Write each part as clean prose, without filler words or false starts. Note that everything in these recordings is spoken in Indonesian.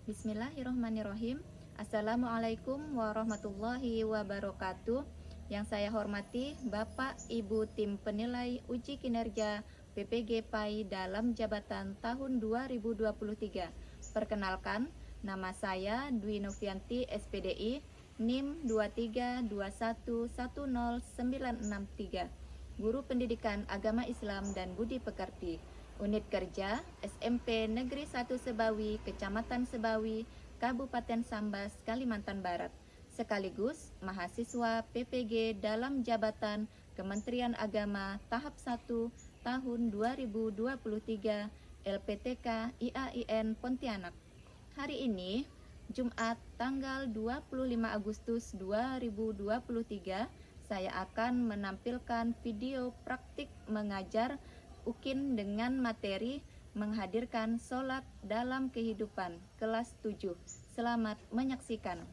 Bismillahirrahmanirrahim. Assalamualaikum warahmatullahi wabarakatuh. Yang saya hormati Bapak Ibu Tim Penilai Uji Kinerja PPG PAI dalam jabatan tahun 2023. Perkenalkan, nama saya Dwi Novianti SPDI, NIM 2321109963, Guru Pendidikan Agama Islam dan Budi Pekerti. Unit kerja SMP Negeri 1 Sebawi, Kecamatan Sebawi, Kabupaten Sambas, Kalimantan Barat. Sekaligus mahasiswa PPG dalam jabatan Kementerian Agama tahap 1 tahun 2023 LPTK IAIN Pontianak. Hari ini Jumat tanggal 25 Agustus 2023, saya akan menampilkan video praktik mengajar UKIN dengan materi menghadirkan sholat dalam kehidupan kelas 7. Selamat menyaksikan.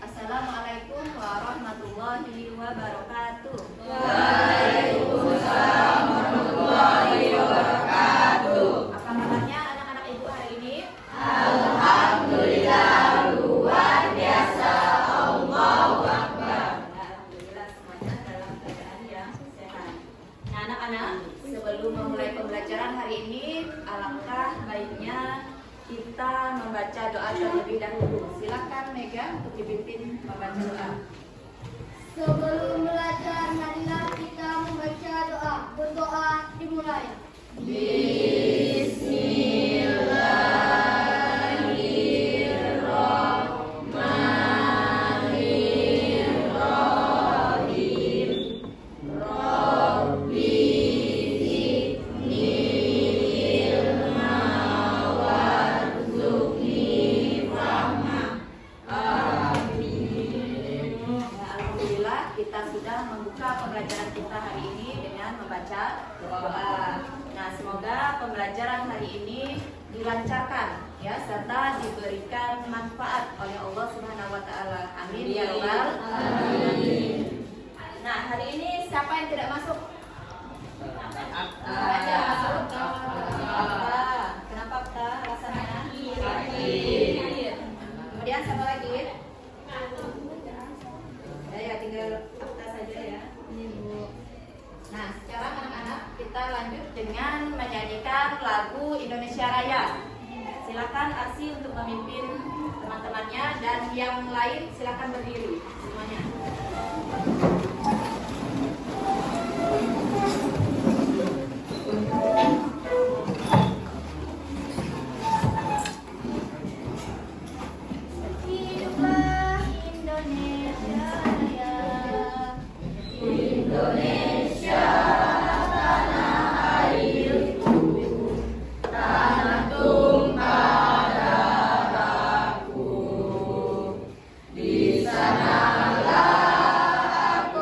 Assalamualaikum warahmatullahi wabarakatuh. Waalaikumsalam warahmatullahi wabarakatuh. Apa kabarnya anak-anak ibu hari ini? Alhamdulillah luar biasa. Allahu Akbar. Alhamdulillah semuanya dalam keadaan yang sehat. Nah anak-anak, sebelum memulai pembelajaran hari ini, alangkah baiknya kita membaca doa terlebih dahulu. Silakan Mega untuk dipimpin membaca doa. Sebelum belajar, marilah kita membaca doa. Berdoa dimulai. Bismillahirrahmanirrahim. Rabbi zidni ilma warzuqni fahma. Amin. Alhamdulillah kita sudah membuka pembelajaran kita hari ini dengan membaca doa. Nah semoga pembelajaran hari ini dilancarkan ya, serta diberikan manfaat oleh Allah Subhanahu wa taala. Amin ya rabbal alamin. Nah, hari ini siapa yang tidak masuk? Ada masuk. Kenapa kita alasannya? Sakit. Kemudian siapa lagi? Ya tinggal akta saja ya. Ini Bu. Nah, sekarang anak-anak kita lanjut dengan menyanyikan lagu Indonesia Raya. Silakan Arsi untuk memimpin teman-temannya dan yang lain silakan berdiri semuanya. Hiduplah Indonesia Raya. Indonesia tanah airku, tanah tumpah darahku. Di sanalah aku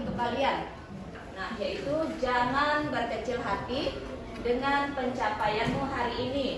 untuk kalian. Nah, yaitu jangan berkecil hati dengan pencapaianmu hari ini.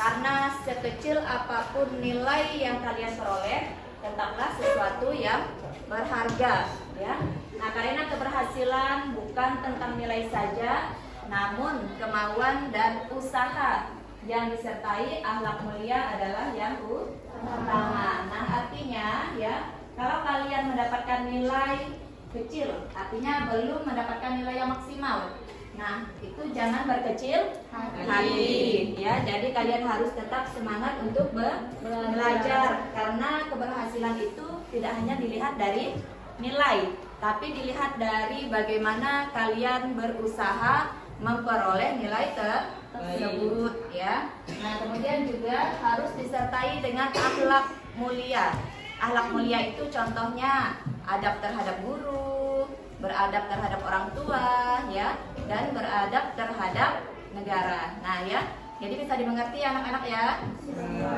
Karena sekecil apapun nilai yang kalian peroleh, tetaplah sesuatu yang berharga, ya. Nah, karena keberhasilan bukan tentang nilai saja, namun kemauan dan usaha yang disertai akhlak mulia adalah yang utama. Nah, artinya ya, kalau kalian mendapatkan nilai kecil, artinya belum mendapatkan nilai yang maksimal. Nah, itu jangan berkecil hati, ya. Jadi kalian harus tetap semangat untuk belajar, karena keberhasilan itu tidak hanya dilihat dari nilai, tapi dilihat dari bagaimana kalian berusaha memperoleh nilai tersebut, ya. Nah, kemudian juga harus disertai dengan akhlak mulia. Akhlak mulia itu contohnya adab terhadap guru, beradab terhadap orang tua, ya, dan beradab terhadap negara. Nah, ya, jadi bisa dimengerti anak-anak ya.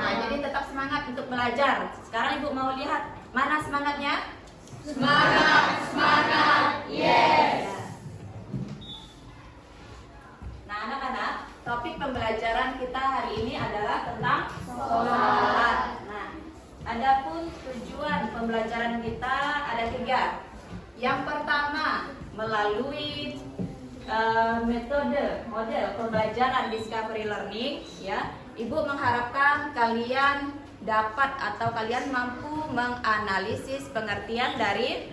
Nah, jadi tetap semangat untuk belajar. Sekarang Ibu mau lihat mana semangatnya? Semangat, semangat, yes. Nah, anak-anak, topik pembelajaran kita hari ini adalah tentang sholat. Nah, adapun tujuan pembelajaran kita ada 3. Yang pertama, melalui model pembelajaran discovery learning, ya, Ibu mengharapkan kalian dapat atau kalian mampu menganalisis pengertian dari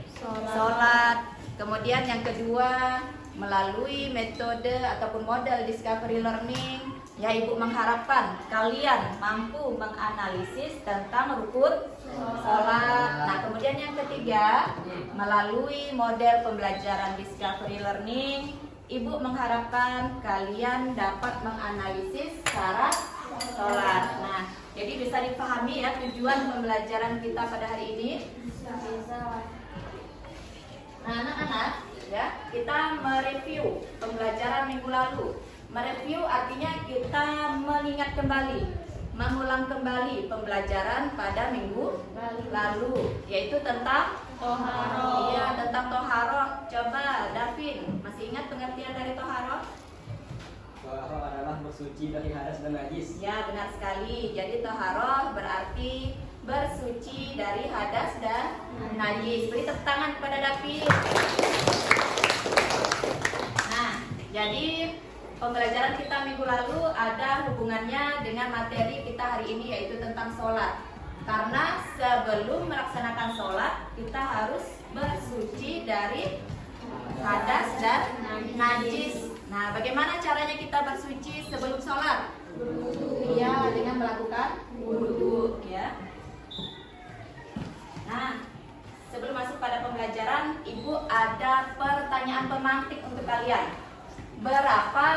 sholat. Kemudian yang kedua, melalui metode ataupun model discovery learning, ya, Ibu mengharapkan kalian mampu menganalisis tentang rukun sholat. Nah, kemudian yang ketiga, melalui model pembelajaran discovery learning, Ibu mengharapkan kalian dapat menganalisis syarat sholat. Nah, jadi bisa dipahami ya tujuan pembelajaran kita pada hari ini. Nah, anak-anak, ya, kita mereview pembelajaran minggu lalu. Mereview artinya kita mengingat kembali, mengulang kembali pembelajaran pada minggu lalu, yaitu tentang toharoh. Iya, tentang toharoh. Coba Davin, masih ingat pengertian dari toharoh? Toharoh adalah bersuci dari hadas dan najis. Ya, benar sekali. Jadi toharoh berarti bersuci dari hadas dan najis. Beri tepuk tangan kepada Davin. Nah, jadi pembelajaran kita minggu lalu ada hubungannya dengan materi kita hari ini, yaitu tentang sholat. Karena sebelum melaksanakan sholat, kita harus bersuci dari hadas dan najis. Nah, bagaimana caranya kita bersuci sebelum sholat? Iya, dengan melakukan wudu, ya. Nah, sebelum masuk pada pembelajaran, Ibu ada pertanyaan pemantik untuk kalian. Berapa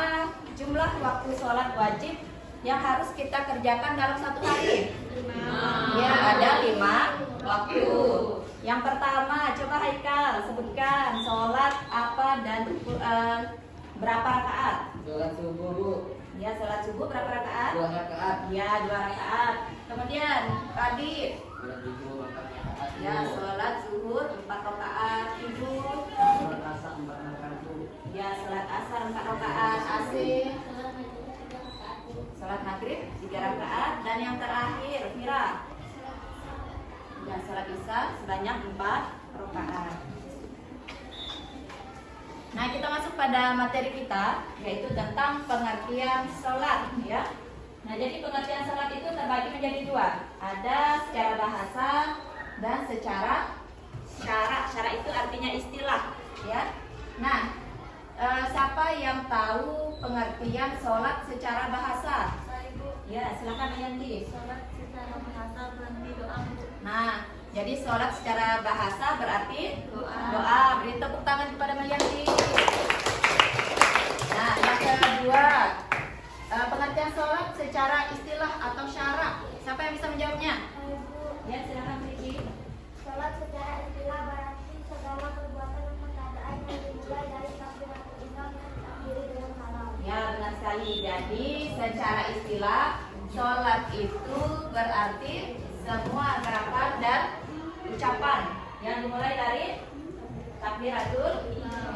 jumlah waktu sholat wajib yang harus kita kerjakan dalam satu hari? Ya, ada 5 waktu. Yang pertama, coba Haikal sebutkan sholat apa dan berapa rakaat? Sholat subuh, Bu. Ya, sholat subuh berapa rakaat? 2 rakaat. Ya, 2 rakaat. Kemudian Radit. Sholat zuhur 4 rakaat. Ya, sholat zuhur 4 rakaat. Ibu. Sholat asar 4 rakaat. Ya, sholat asar 4 rakaat. Asih. Sholat maghrib 3 rakaat. Dan yang terakhir, Mira. Ya, sholat isya sebanyak 4 rakaat. Nah, kita masuk pada materi kita, yaitu tentang pengertian sholat, ya. Nah, jadi pengertian sholat itu terbagi menjadi 2. Ada secara bahasa dan secara syara. Syara itu artinya istilah, ya. Nah, siapa yang tahu pengertian sholat secara bahasa? Ya, silakan Yanti. Sholat secara bahasa berarti doa. Nah, jadi sholat secara bahasa berarti doa. Beri tepuk tangan kepada Marianti. Nah, yang kedua, pengertian sholat secara istilah atau syara. Siapa yang bisa menjawabnya? Ya, silakan Riki. Sholat secara istilah berarti segala perbuatan atau keadaan yang dimulai dari takbiratul ihram dan diakhiri dengan salam. Ya, benar sekali. Jadi, secara istilah, sholat itu berarti semua gerakan dan ucapan yang dimulai dari takbiratul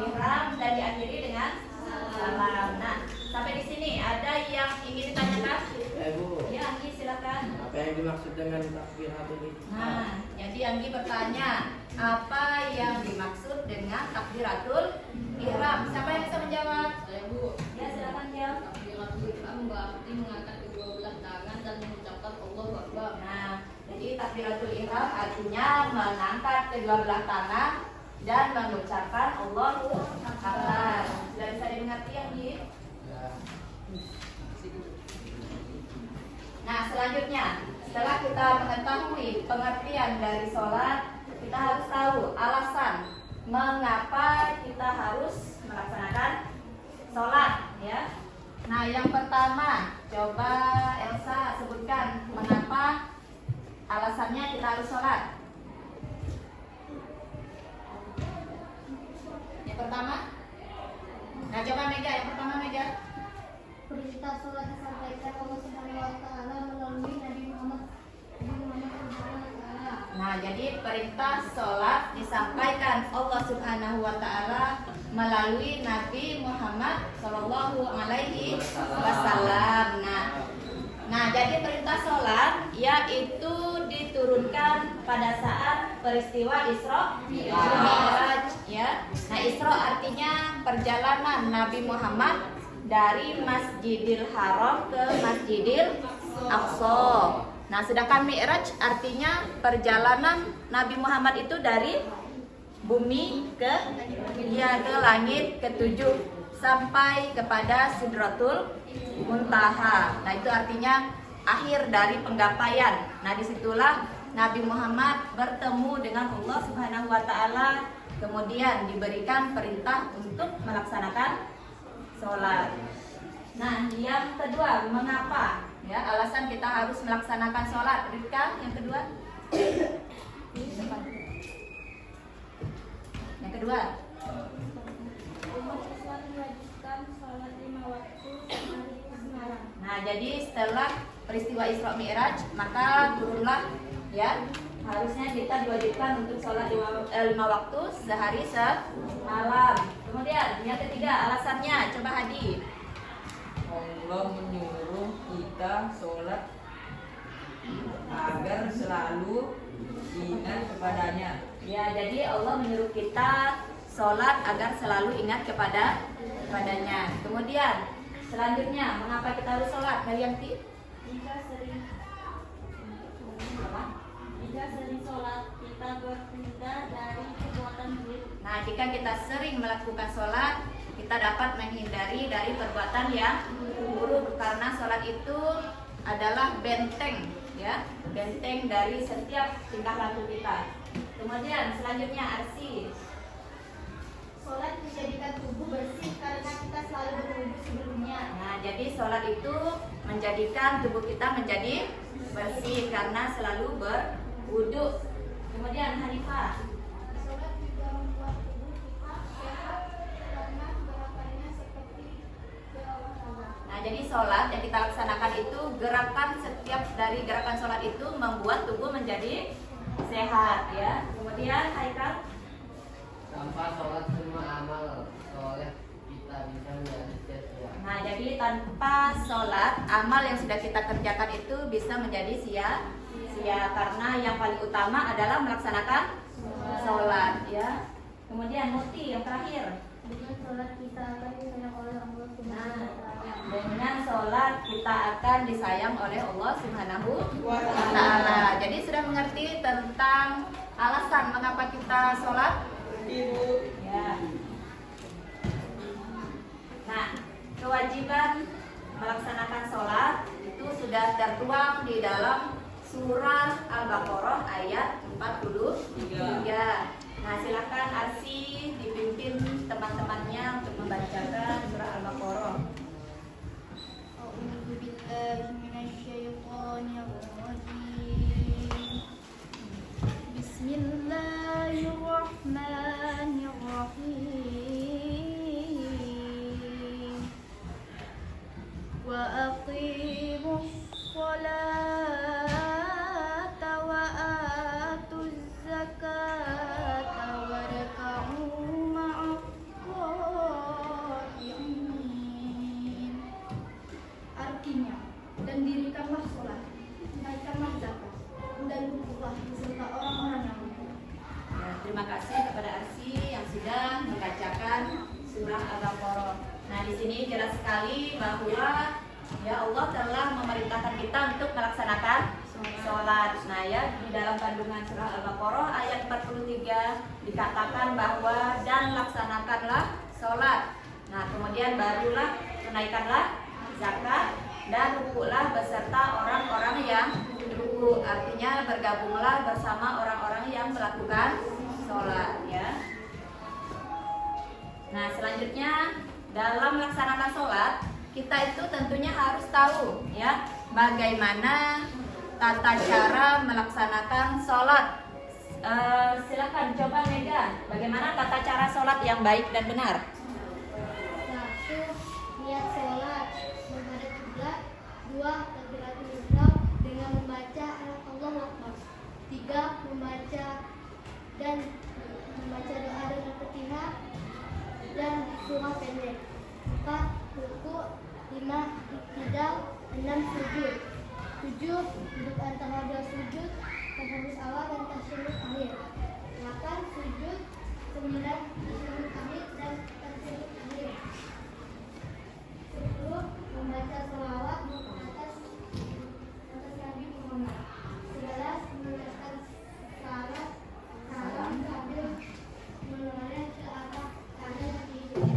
ihram dan diakhiri dengan salam. Nah, sampai di sini ada yang ingin ditanyakan? Bu, Ya, Anggi silakan. apa yang dimaksud dengan takbiratul ihram? Nah, jadi Anggi bertanya, apa yang dimaksud dengan takbiratul ihram? Siapa yang bisa menjawab? Saya Bu. Ya, silakan Kiel. Takbiratul ihram berarti mengangkat kedua belah tangan dan mengucapkan Allahu Akbar. Nah, jadi takbiratul ihram artinya mengangkat kedua belah tangan dan mengucapkan Allahu Akbar. Sudah bisa dimengerti Anggi? Nah, selanjutnya setelah kita mengetahui pengertian dari sholat, kita harus tahu alasan mengapa kita harus melaksanakan sholat, ya. Nah, yang pertama, coba Elsa sebutkan mengapa alasannya kita harus sholat. Yang pertama, nah coba Mega, yang pertama Mega. Perintah sholat disampaikan Allah Subhanahu wa taala melalui Nabi Muhammad Sallallahu Alaihi Wasallam. Nah, jadi perintah sholat disampaikan Allah Subhanahu wa taala melalui Nabi Muhammad Sallallahu Alaihi Wasallam. Nah, jadi perintah sholat yaitu diturunkan pada saat peristiwa Isra Mi'raj, ya. Nah, Isra artinya perjalanan Nabi Muhammad dari Masjidil Haram ke Masjidil Aqsa. Nah, sedangkan Mi'raj artinya perjalanan Nabi Muhammad itu dari bumi ke langit ketujuh sampai kepada Sidratul Muntaha. Nah, itu artinya akhir dari penggapaian. Nah, disitulah Nabi Muhammad bertemu dengan Allah Subhanahu wa taala, kemudian diberikan perintah untuk melaksanakan sholat. Nah, yang kedua, mengapa? Ya, alasan kita harus melaksanakan sholat. Rika, yang kedua. Yang kedua. Umat Islam mewajibkan sholat 5 waktu sehari semalam. Nah, jadi setelah peristiwa Isra Mi'raj, maka turunlah, ya, harusnya kita diwajibkan untuk sholat 5 waktu sehari semalam. Kemudian yang ketiga, alasannya, coba Hadi. Allah menyuruh kita sholat agar selalu ingat kepadanya. Ya, jadi Allah menyuruh kita sholat agar selalu ingat kepadanya. Kemudian selanjutnya, mengapa kita harus sholat? Haryanti? Jika sering sholat, kita berpindah dari perbuatan buruk. Nah, jika kita sering melakukan sholat, kita dapat menghindari dari perbuatan yang buruk, karena sholat itu adalah benteng, ya, benteng dari setiap tingkah laku kita. Kemudian selanjutnya Arsi. Sholat menjadikan tubuh bersih karena kita selalu berwudu sebelumnya. Nah, jadi sholat itu menjadikan tubuh kita menjadi bersih karena selalu berwudu. Kemudian Hanifah. Sholat juga membuat tubuh kita sehat karena gerakannya seperti berolahraga. Nah, jadi sholat yang kita laksanakan itu, gerakan setiap dari gerakan sholat itu membuat tubuh menjadi sehat, ya. Kemudian Haikal. Tanpa sholat semua amal soleh kita bisa menjadi sia-sia. Nah, jadi tanpa sholat, amal yang sudah kita kerjakan itu bisa menjadi sia-sia, karena yang paling utama adalah melaksanakan sholat, ya. Kemudian Muti yang terakhir. Dengan sholat kita akan disayang oleh Allah Subhanahu wa taala. Dengan sholat kita akan disayang oleh Allah Subhanahu wa taala. Jadi sudah mengerti tentang alasan mengapa kita sholat? Ya. Nah, kewajiban melaksanakan sholat itu sudah tertuang di dalam surah Al-Baqarah ayat 43. Nah, silakan Arsi dipimpin teman-temannya untuk membacakan surah Al-Baqarah. A'udzu billahi minasyaitonir rajim. Bismillahirrahmanirrahim. surah Al-Baqarah. Nah, di sini jelas sekali bahwa ya Allah telah memerintahkan kita untuk melaksanakan sholat. Nah ya, di dalam kandungan surah Al-Baqarah ayat 43 dikatakan bahwa dan laksanakanlah sholat. Nah kemudian barulah tunaikanlah zakat dan rukuklah beserta orang-orang yang ruku. Artinya bergabunglah bersama orang-orang yang melakukan sholat ya. Nah selanjutnya dalam melaksanakan sholat kita itu tentunya harus tahu ya bagaimana tata cara melaksanakan sholat. Silakan coba Mega, bagaimana tata cara sholat yang baik dan benar? 1. Niat sholat menghadap kiblat. 2. Takbiratul ihram dengan membaca Allahu Akbar. 3. Membaca doa dengan Fatihah dan surah pendek. 4. Ruku. 5. Iktidal. 6. Sujud. 7. Duduk antara dua sujud, tasyahud awal dan tasyahud akhir. 8. Sujud. 9. Tasyahud akhir dan tasyahud akhir. 10. Membaca sholawat atas Nabi Muhammad. 11. Mengucapkan salam sambil menoleh ke arah kanan kiri.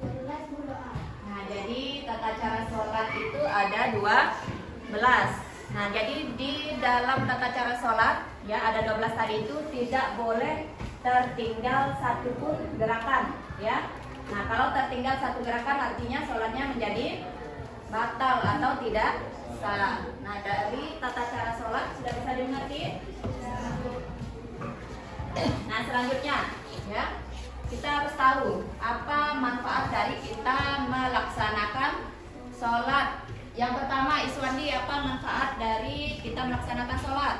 12. Berdoa. Nah jadi tata cara sholat itu ada 12. Nah jadi di dalam tata cara sholat ya ada 12 tadi itu tidak boleh tertinggal satu pun gerakan ya. Nah kalau tertinggal satu gerakan artinya sholatnya menjadi batal atau tidak sah. Nah dari tata cara sholat sudah bisa dimengerti? Nah selanjutnya ya kita harus tahu apa manfaat dari kita melaksanakan sholat. Yang pertama, Iswandi, apa manfaat dari kita melaksanakan sholat?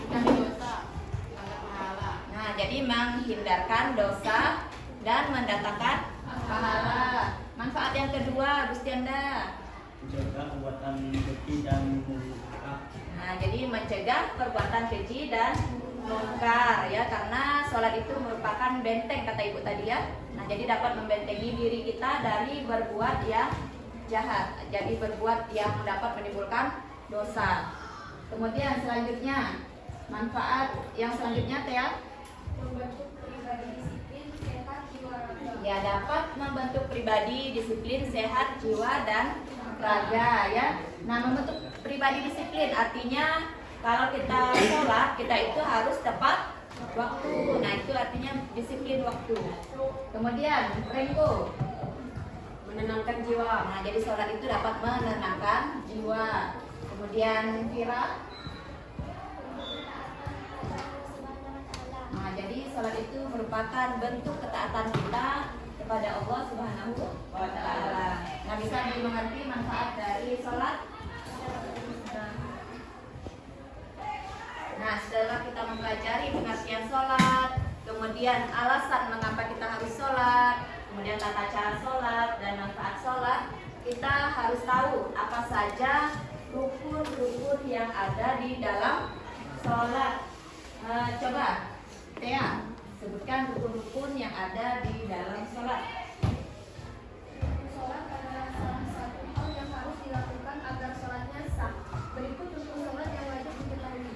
Menghindari dosa, angkat pahala. Nah, jadi menghindarkan dosa dan mendatangkan pahala. Manfaat yang kedua, Gustianda. Menjaga perbuatan keji dan mungkar. Nah, jadi mencegah perbuatan keji dan mungkar ya, karena sholat itu merupakan benteng kata ibu tadi ya. Nah, jadi dapat membentengi diri kita dari berbuat yang jahat, jadi berbuat yang dapat menimbulkan dosa. Kemudian selanjutnya manfaat yang selanjutnya Tia, Membentuk pribadi disiplin, sehat, jiwa raga. ya dapat membentuk pribadi disiplin, sehat jiwa dan raga ya. Nah membentuk pribadi disiplin artinya kalau kita sholat kita itu harus tepat waktu. Nah itu artinya disiplin waktu. Kemudian Rengko, menenangkan jiwa. Nah, jadi sholat itu dapat menenangkan jiwa. Kemudian Vira. Nah, jadi sholat itu merupakan bentuk ketaatan kita kepada Allah Subhanahu wa Ta'ala. Nah, bisa dimengerti manfaat dari sholat. Nah, setelah kita mempelajari pengertian sholat, kemudian alasan mengapa kita harus sholat, kemudian tata cara sholat dan manfaat sholat, kita harus tahu apa saja rukun-rukun yang ada di dalam sholat. Coba, Tia, sebutkan rukun-rukun yang ada di dalam sholat. Sholat adalah salah satu hal yang harus dilakukan agar sholatnya sah. Berikut rukun sholat yang wajib diketahui.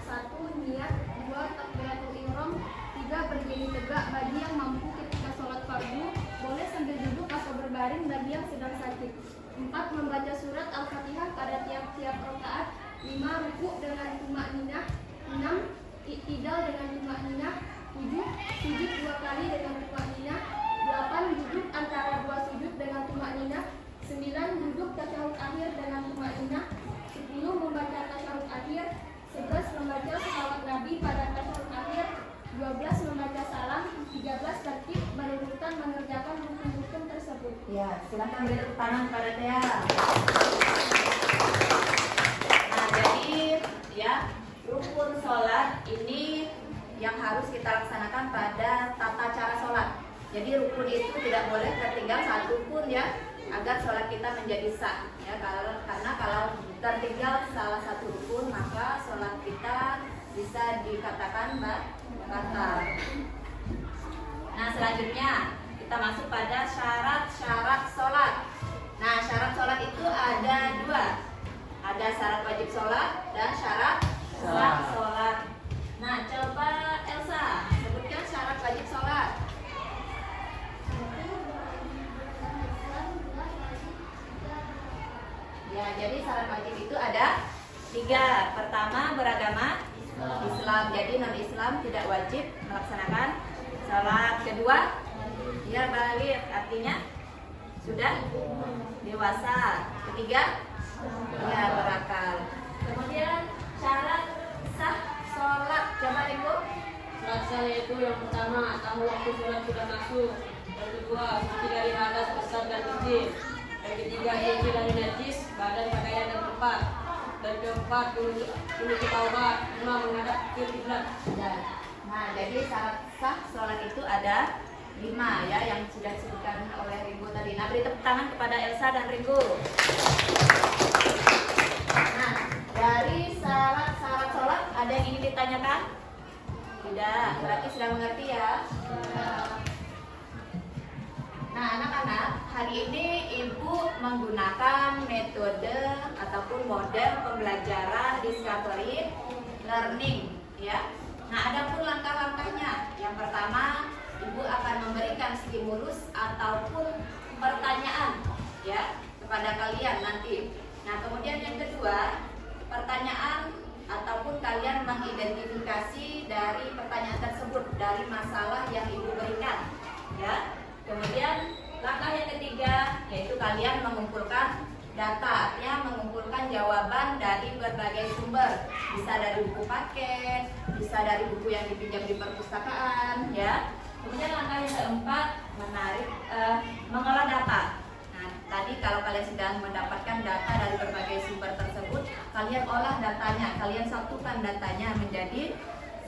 1. Niat. 2. Takbiratul ihram. 3. Berdiri tegak bagi yang mampu ketika sholat fardu, boleh sambil duduk atau berbaring bagi yang sedang sakit. 4. Membaca surat Al-Fatihah pada tiap-tiap rakaat. 5. Ruku dengan tumakninah. 6. Iktidal dengan tumakninah. 7. Sujud 2 kali dengan tumakninah. 8. Duduk antara 2 sujud dengan tumakninah. 9. Duduk tasyahud akhir dengan tumakninah. 10. Membaca tasyahud akhir. 11. Membaca shalawat Nabi pada tasyahud akhir. 12. Membaca salam. 13. Tertib berurutan mengerjakan rukun-rukun tersebut. Ya, silakan beri tepuk tangan kepada Tia. Nah, jadi ya rukun sholat ini yang harus kita laksanakan pada tata cara sholat. Jadi rukun itu tidak boleh tertinggal satu pun ya, agar sholat kita menjadi sah. Ya, karena kalau tertinggal salah satu rukun maka sholat kita bisa dikatakan batal. Nah selanjutnya kita kita masuk pada syarat-syarat sholat. Nah, syarat sholat itu ada dua. Ada syarat wajib sholat dan syarat sah sholat. Nah, coba Elsa sebutkan syarat wajib sholat. Ya, jadi syarat wajib itu ada 3. Pertama, beragama Islam. Jadi non-Islam tidak wajib melaksanakan sholat. Kedua, dia baligh, artinya sudah dewasa. Ketiga, ya berakal. Kemudian syarat sah sholat, coba Ibu. Syarat sah yaitu yang pertama, tahu waktu sholat sudah masuk. Yang kedua, suci dari hadas besar dan kecil. Yang ketiga, suci dari najis, badan, pakaian dan tempat. Dan keempat, menutup aurat. 5, menghadap ke kiblat. Nah, jadi syarat sah sholat itu ada 5 ya, yang sudah disebutkan oleh Ringo tadi. Nah, beri tepuk tangan kepada Elsa dan Ringo. Nah, dari syarat-syarat sholat ada yang ingin ditanyakan? Tidak, berarti sudah mengerti ya. Nah, anak-anak, hari ini Ibu menggunakan metode ataupun model pembelajaran discovery learning ya. Nah, ada pun langkah-langkahnya. Yang pertama, Ibu akan memberikan stimulus ataupun pertanyaan ya kepada kalian nanti. Nah, kemudian yang kedua, pertanyaan ataupun kalian mengidentifikasi dari pertanyaan tersebut dari masalah yang Ibu berikan ya. Kemudian langkah yang ketiga yaitu kalian mengumpulkan data, artinya mengumpulkan jawaban dari berbagai sumber. Bisa dari buku paket, bisa dari buku yang dipinjam di perpustakaan ya. Kemudian langkah yang keempat, mengolah data. Nah, tadi kalau kalian sudah mendapatkan data dari berbagai sumber tersebut, kalian olah datanya, kalian satukan datanya menjadi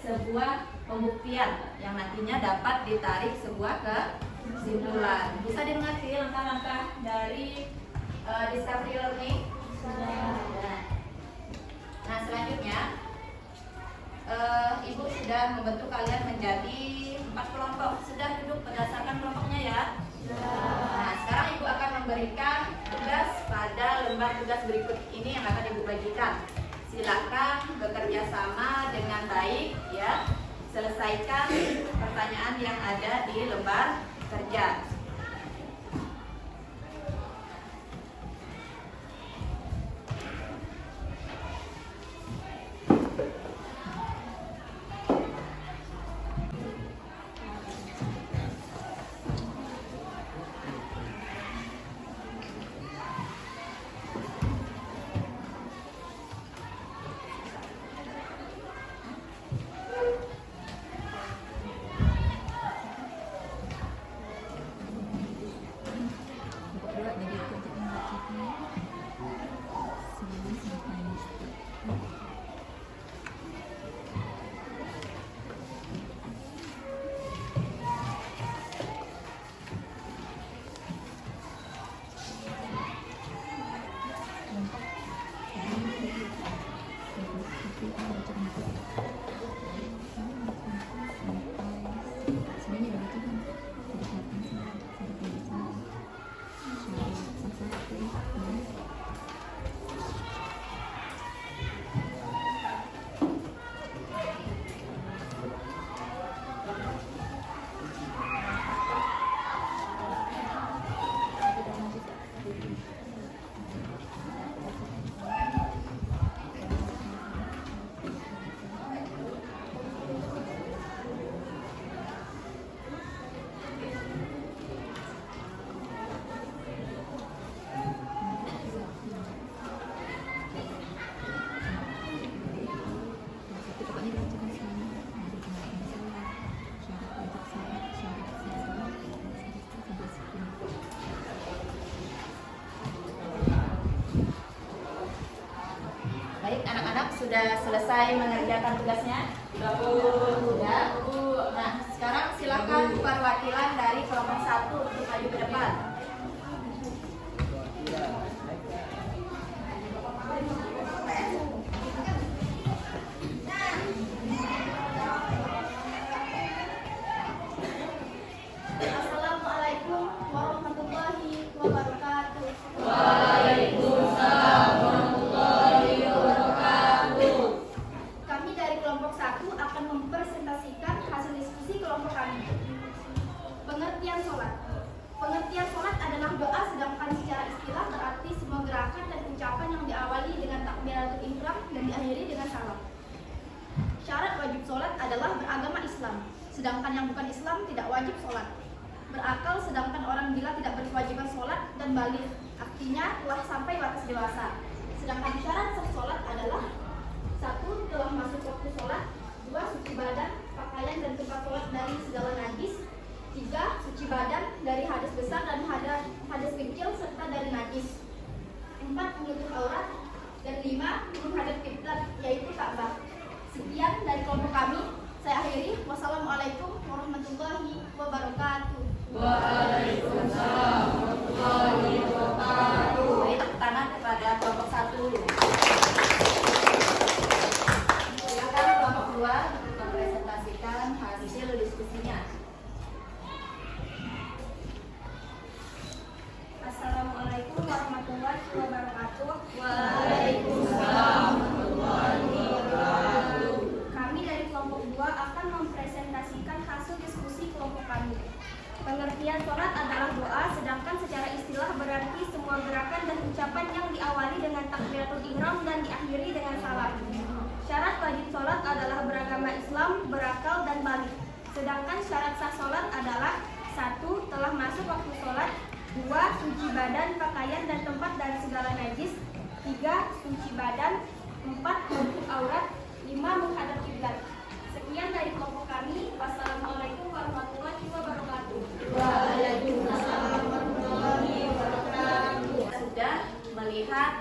sebuah pembuktian yang nantinya dapat ditarik sebuah kesimpulan. Bisa dimengerti langkah-langkah dari discovery learning? Nah, selanjutnya Ibu sudah membentuk kalian menjadi 4 kelompok. Sudah duduk berdasarkan kelompoknya ya? Nah, sekarang Ibu akan memberikan tugas pada lembar tugas berikut ini yang akan Ibu bagikan. Silakan bekerja sama dengan baik ya. Selesaikan pertanyaan yang ada di lembar kerja. Sudah selesai mengerjakan tugasnya? Sudah. Nah, sekarang silakan perwakilan dari kelompok 1 untuk maju ke depan. Assalamualaikum Pengertian sholat adalah doa, sedangkan secara istilah berarti semua gerakan dan ucapan yang diawali dengan takbiratul ihram dan diakhiri dengan salam. Syarat wajib sholat adalah beragama Islam, sedangkan yang bukan Islam tidak wajib sholat. Berakal, sedangkan orang gila tidak berkewajiban sholat, dan baligh, artinya telah sampai batas dewasa. Sedangkan syarat sah sholat adalah 1. Telah masuk waktu sholat, 2. Suci badan, pakaian dan tempat sholat dari segala najis, 3. Suci badan dari hadas besar dan hadas kecil serta dari najis, 4. Menutup aurat, dan 5. Menghadap kiblat yaitu Ka'bah. Sekian dari kelompok kami. Saya akhiri. Wassalamualaikum warahmatullahi wabarakatuh. Waalaikumsalam warahmatullahi wabarakatuh. Beri tepuk tangan kepada kelompok 1. Silakan kelompok 2 untuk mempresentasikan hasil diskusinya. Assalamualaikum warahmatullahi wabarakatuh. Waalaikumsalam warahmatullahi wabarakatuh. Kami dari kelompok 2 akan mempresentasikan hasil diskusi kelompok kami. Pengertian sholat adalah doa, sedangkan secara istilah berarti semua gerakan dan ucapan yang diawali dengan takbiratul ihram dan diakhiri dengan salam. Syarat wajib sholat adalah beragama Islam, berakal, dan baligh. Sedangkan syarat sah sholat adalah 1. Telah masuk waktu sholat, 2. Suci badan, pakaian, dan tempat dari segala najis, 3. Suci badan, 4. Menutup aurat, 5. Menghadap kiblat. Sekian dari kelompok kami. Wassalamualaikum warahmatullahi wabarakatuh. Waalaikumsalam warahmatullahi wabarakatuh. Kita sudah melihat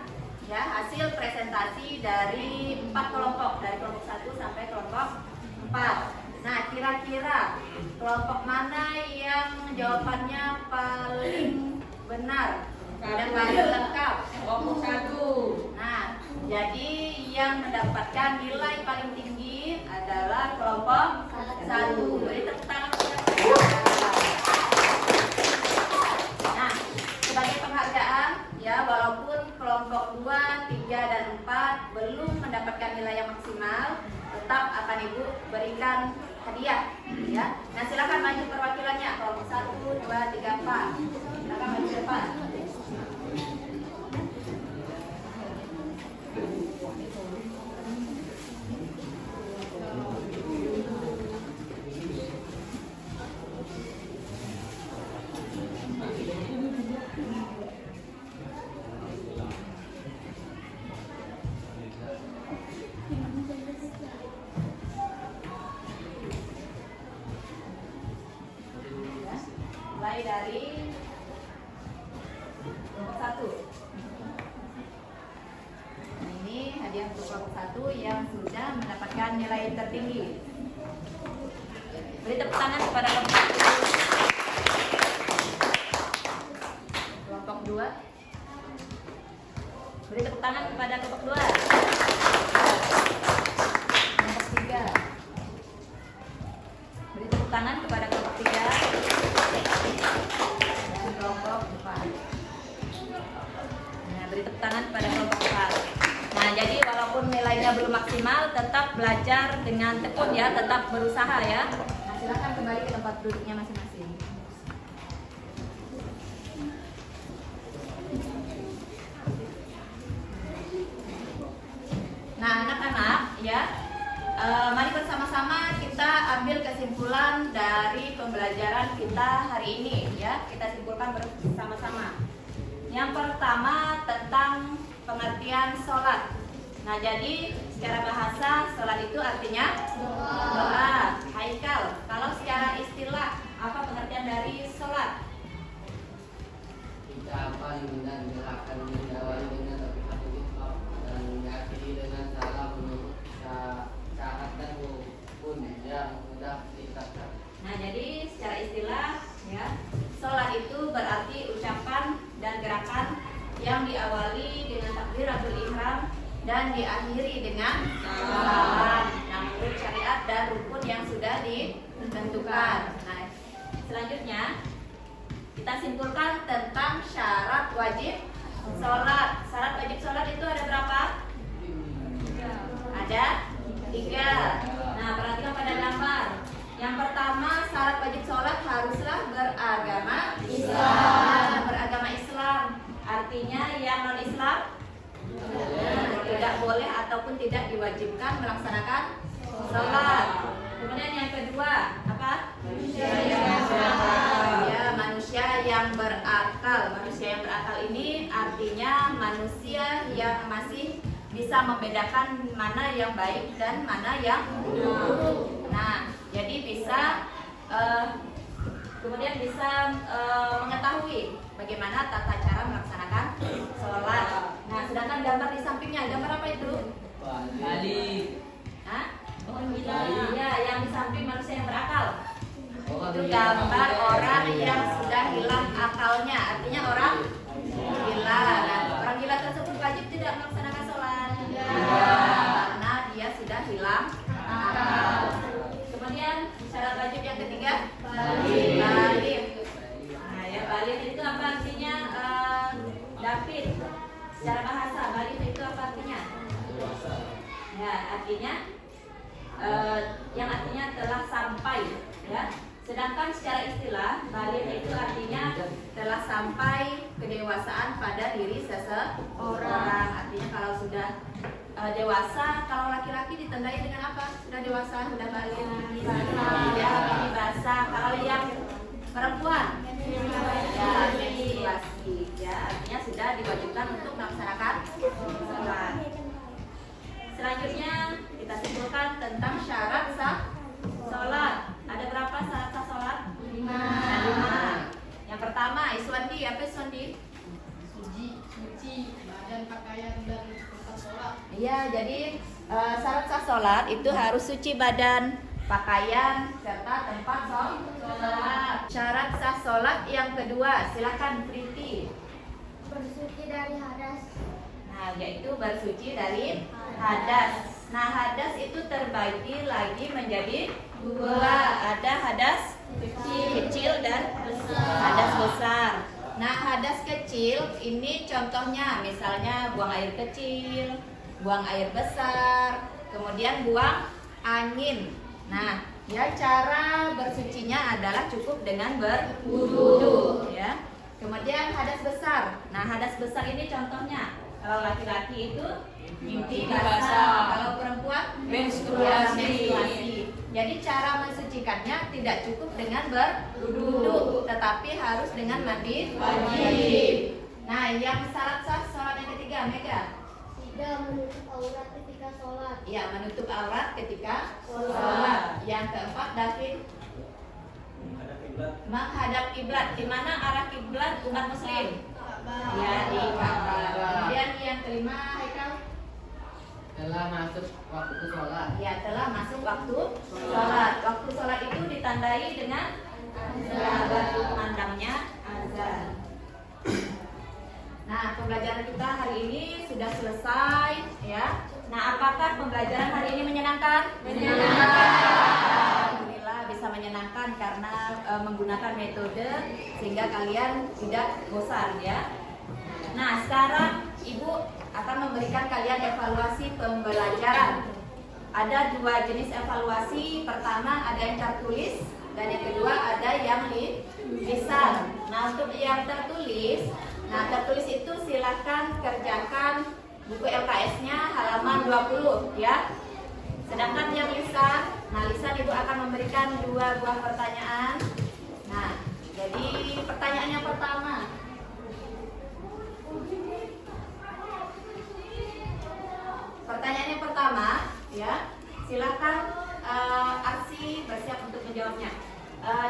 ya hasil presentasi dari 4 kelompok, dari kelompok 1 sampai kelompok 4. Nah, kira-kira kelompok mana yang jawabannya paling benar dan paling lengkap? Kelompok 1. Nah, jadi yang mendapatkan nilai paling tinggi adalah kelompok 1. Beri tepuk tangan kepada mereka. Nah, sebagai penghargaan ya, walaupun kelompok 2, 3, dan 4 belum mendapatkan nilai yang maksimal, tetap akan Ibu berikan hadiah ya. Nah, silakan maju perwakilannya, kelompok 1, 2, 3, 4. Silakan maju ke depan. Mulai dari kelompok 1. Ini hadiah untuk kelompok 1 yang sudah mendapatkan nilai tertinggi. Beri tepuk tangan kepada kelompok 1. Kelompok 2. Beri tepuk tangan kepada kelompok 2. Kelompok 3. Beri tepuk tangan kepada kelompok 3. Dan kelompok 4. Nah, beri tepuk tangan kepada kelompok 4. Nah, jadi walaupun nilainya belum maksimal, tetap belajar dengan tekun ya, tetap berusaha ya. Nah, silakan kembali ke tempat duduknya masing-masing. Nah, anak-anak ya, mari bersama-sama kita ambil kesimpulan dari pembelajaran kita hari ini ya. Kita simpulkan bersama-sama. Yang pertama tentang pengertian sholat. Nah, jadi secara bahasa sholat itu artinya doa. Haikal, kalau secara istilah apa pengertian dari sholat? Ucapan dan gerakan yang diawali dengan takbiratul ihram dan diakhiri dengan salam menurut syarat dan rukun yang mudah diucapkan. Nah, jadi secara istilah ya, sholat itu berarti ucapan dan gerakan yang diawali dengan takbiratul ihram dan diakhiri dengan salam. Nah, menurut syariat dan rukun yang sudah ditentukan. Nah, selanjutnya kita simpulkan tentang syarat wajib sholat. Syarat wajib sholat itu ada berapa? Ada 3. Nah, perhatikan pada gambar. Yang pertama, syarat wajib sholat haruslah beragama Islam. boleh ataupun tidak diwajibkan melaksanakan sholat. Kemudian yang kedua apa? Ya, manusia yang berakal. Manusia yang berakal ini artinya manusia yang masih bisa membedakan mana yang baik dan mana yang buruk. Nah, jadi bisa kemudian bisa mengetahui bagaimana tata cara melaksanakan sholat. Nah, sedangkan gambar di sampingnya, gambar apa itu? Balik. Hah? Ya, yang di samping manusia yang berakal. Oh, Itu iya. gambar orang yang sudah hilang akalnya, artinya orang gila. Nah, orang gila tersebut wajib tidak melaksanakan sholat karena dia sudah hilang akal. Kemudian syarat wajib yang ketiga, balik. Nah, ya balik itu apa artinya? David. Secara bahasa balik itu apa artinya? Ya, artinya yang artinya telah sampai, ya. Sedangkan secara istilah balik itu artinya telah sampai kedewasaan pada diri seseorang. Artinya kalau sudah dewasa, kalau laki-laki ditandai dengan apa? Sudah dewasa, sudah balik. Ya, ini basah. Kalau yang perempuan, ya menstruasi. Ya, artinya sudah diwajibkan untuk melaksanakan sholat. Selanjutnya kita simpulkan tentang syarat sah sholat. Ada berapa syarat sah sholat? 5. Yang pertama, Iswandi, apa Iswandi? Suci, badan, pakaian, dan tempat sholat. Iya, jadi syarat sah sholat itu harus suci badan, pakaian, serta tempat sholat. Syarat sah sholat yang kedua, silakan Priti. Bersuci dari hadas. Nah, yaitu bersuci dari hadas. Nah, hadas itu terbagi lagi menjadi 2. Ada hadas kecil dan hadas besar. Nah, hadas kecil ini contohnya misalnya buang air kecil, buang air besar, kemudian buang angin. Nah, ya cara bersucinya adalah cukup dengan berwudu, ya. Kemudian hadas besar. Nah, hadas besar ini contohnya kalau laki-laki itu mimpi basah, kalau perempuan menstruasi. Jadi cara mensucikannya tidak cukup dengan berwudu, tetapi harus dengan mandi wajib. Nah, yang syarat sah sholat yang ketiga, Mega. Tidak menutup aurat ketika sholat. Ya, menutup aurat ketika sholat. Yang keempat, David. Menghadap kiblat. Di mana arah kiblat umat muslim? Ya, di Ka'bah. Kemudian yang kelima, Haikal. Telah masuk waktu sholat. Ya, telah masuk waktu sholat. Waktu sholat itu ditandai dengan baru kumandangnya azan. Nah, pembelajaran kita hari ini sudah selesai, ya. Nah, apakah pembelajaran hari ini menyenangkan? Menyenangkan. Alhamdulillah bisa menyenangkan karena menggunakan metode sehingga kalian tidak bosan, ya. Nah, sekarang Ibu akan memberikan kalian evaluasi pembelajaran. Ada 2 jenis evaluasi. Pertama ada yang tertulis dan yang kedua ada yang lisan. Nah, untuk yang tertulis, itu silakan kerjakan buku LKS-nya halaman 20, ya. Sedangkan yang lisan, lisan Ibu akan memberikan 2 buah pertanyaan. Nah, jadi pertanyaan yang pertama. Pertanyaan yang pertama, ya, silakan Arsi bersiap untuk menjawabnya.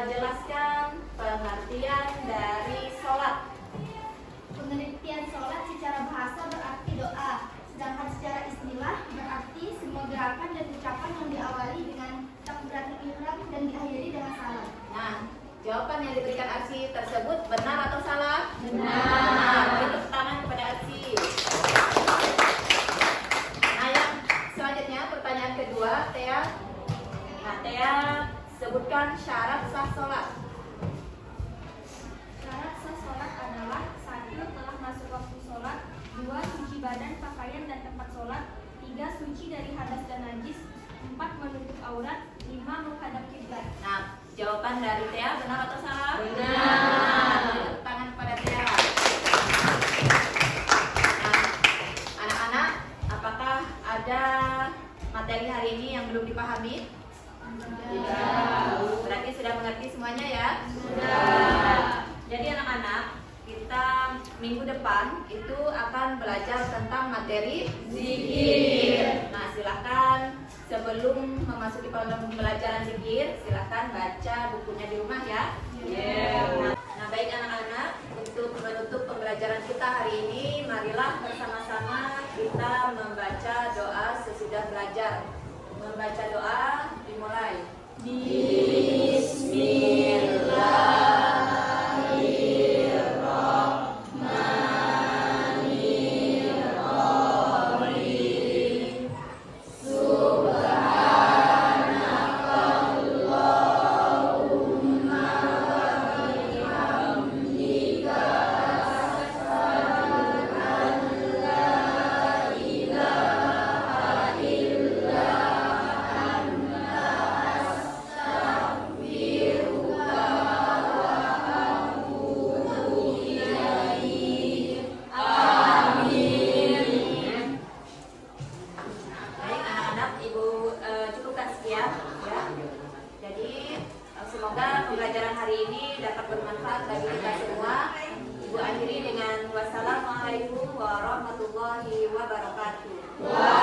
Jelaskan pengertian dari sholat. Pengertian sholat secara bahasa berarti doa, sedangkan secara istilah berarti semua gerakan dan ucapan yang diawali dengan takbiratul ihram dan diakhiri dengan salam. Nah, jawaban yang diberikan Arsi tersebut benar atau salah? Benar. Nah, beri tepuk tangan kepada Arsi. Nah, yang selanjutnya pertanyaan kedua, Tea. Nah, Tea sebutkan syarat sah sholat. Syarat sah sholat adalah 1. Telah masuk waktu sholat, 2. Suci badan, pakaian, dan tempat sholat, 3. Suci dari hadas dan najis, 4. Menutup aurat, 5. Menghadap kiblat. Nah, jawaban dari Tea benar atau salah? Benar. Beri tepuk tangan kepada Tea. Nah, anak-anak, apakah minggu depan itu akan belajar tentang materi zikir. Nah, silakan sebelum memasuki pembelajaran zikir, silakan baca bukunya di rumah ya. Nah, baik anak-anak, untuk menutup pembelajaran kita hari ini, marilah bersama-sama kita membaca doa sesudah belajar. Membaca doa dimulai. Baik anak-anak, Ibu cukupkan sekian ya. Jadi semoga pembelajaran hari ini dapat bermanfaat bagi kita semua. Ibu akhiri dengan wassalamualaikum warahmatullahi wabarakatuh.